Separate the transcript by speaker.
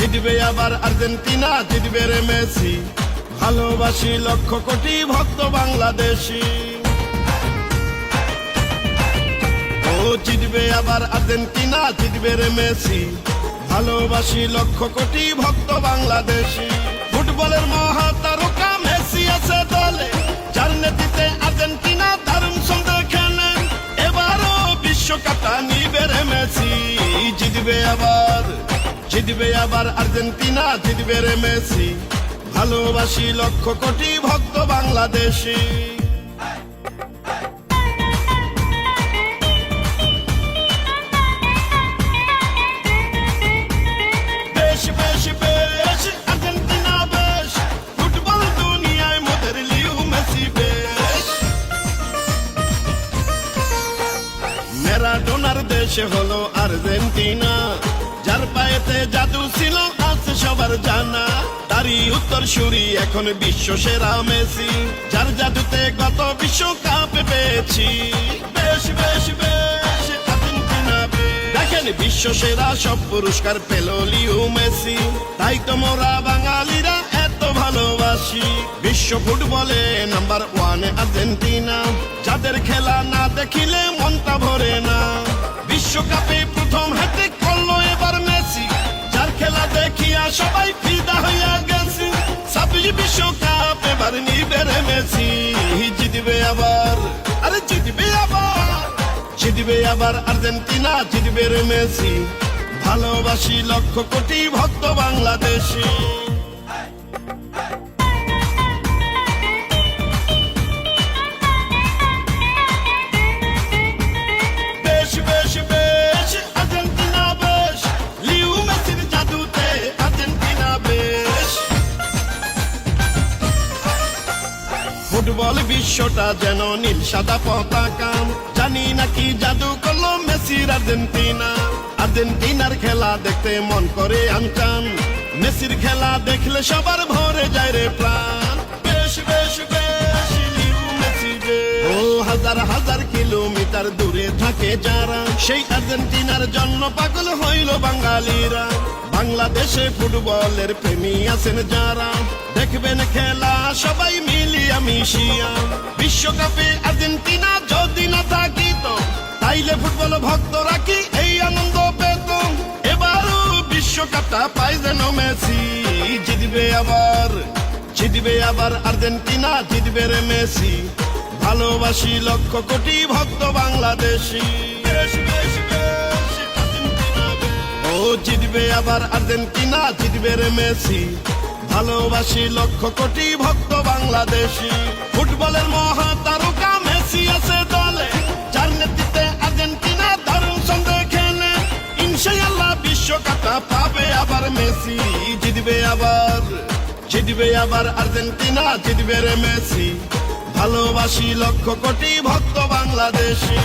Speaker 1: জিতবে আবার আর্জেন্টিনা, জিতবে রে মেসি, ভালোবাসি লক্ষ কোটি ভক্ত বাংলাদেশি। ও জিতবে আবার আর্জেন্টিনা, জিতবে রে মেসি, ভালোবাসি লক্ষ কোটি ভক্ত বাংলাদেশি। ফুটবলের মহাতারকা মেসি আছে দলে, যার নেতৃত্বে আর্জেন্টিনা দারুণ ছন্দে খেলে। এবারও বিশ্বকাপটা নিবে রে মেসি, জিতবে আবার আর্জেন্টিনা, জিতবে রে মেসি, ভালোবাসি লক্ষ কোটি ভক্ত বাংলাদেশি। বেশ বেশ বেশ আর্জেন্টিনা বেশ, ফুটবল দুনিয়ায় মোদের লিও মেসি বেশ। ম্যারাডোনার দেশে হলো আর্জেন্টিনা, যার পায়েতে জাদু ছিল আছে সবার জানা। তারই উত্তর সুরি এখন বিশ্ব সেরা মেসি, যার জাদুতে গত বিশ্বকাপে পেয়েছি। বেশ বেশ বেশ আর্জেন্টিনা বেশ, দেখেন বিশ্ব সেরা সব পুরস্কার পেল লিও মেসি। তাই তো মোরা বাঙালিরা এত ভালোবাসি। বিশ্ব ফুটবলে নাম্বার 1 আর্জেন্টিনা, যাদের খেলা না দেখিলে মনটা ভরে না। বিশ্বকাপে প্রথম হ্যাট্রিক করলো এবার মেসি, যার খেলা দেখিয়া সবাই ফিদা হইয়া গেছি। 26 বিশ্বকাপ এবার নিবে রে মেসি, জিতবে আবার, আরে জিতবে আবার আর্জেন্টিনা, জিতবে রে মেসি, ভালোবাসি লক্ষ কোটি ভক্ত বাংলাদেশি। বেশ বেশ বেশ আর্জেন্টিনা বেশ, লিও মেসির জাদুতে আর্জেন্টিনা বেশ। ফুটবল বিশ্বটা যেন নীল সাদা পতাকা, জানি নাকি জাদু করলো মেসির আর্জেন্টিনা। আর্জেন্টিনার খেলা দেখতে মন করে আনচান, মেসির খেলা দেখলে সবার ভরে যায় রে প্রাণ। বেশ বেশ বেশ লিও মেসি বেশ, ও হাজার হাজার কিলোমিটার দূরে থাকে যারা, সেই আর্জেন্টিনার জন্য পাগল হইল বাঙালিরা। বাংলাদেশে ফুটবলের প্রেমী আছেন যারা, দেখবেন খেলা সবাই মিলিয়া মিশিয়া। বিশ্বকাপে আর্জেন্টিনা যদি না থাকিত, তাইলে ফুটবল ভক্তরা কি এই আনন্দ পেত? এবারও বিশ্বকাপটা পাই যেন মেসি, জিতবে আবার আর্জেন্টিনা, জিতবে রে মেসি, ভালোবাসি লক্ষ কোটি ভক্ত বাংলাদেশি। বেশ বেশ বেশ আর্জেন্টিনা বেশ, ও জিতবে আবার আর্জেন্টিনা, জিতবে রে মেসি, ভালোবাসি লক্ষ কোটি ভক্ত বাংলাদেশি। ফুটবলের মহাতারকা মেসি আছে দলে, যার নেতৃত্বে আর্জেন্টিনা দারুণ ছন্দে খেলে। ইনশাআল্লাহ বিশ্বকাপটা পাবে আবার মেসি, জিতবে আবার আর্জেন্টিনা, জিতবে রে মেসি, ভালোবাসি লক্ষ কোটি ভক্ত বাংলাদেশি।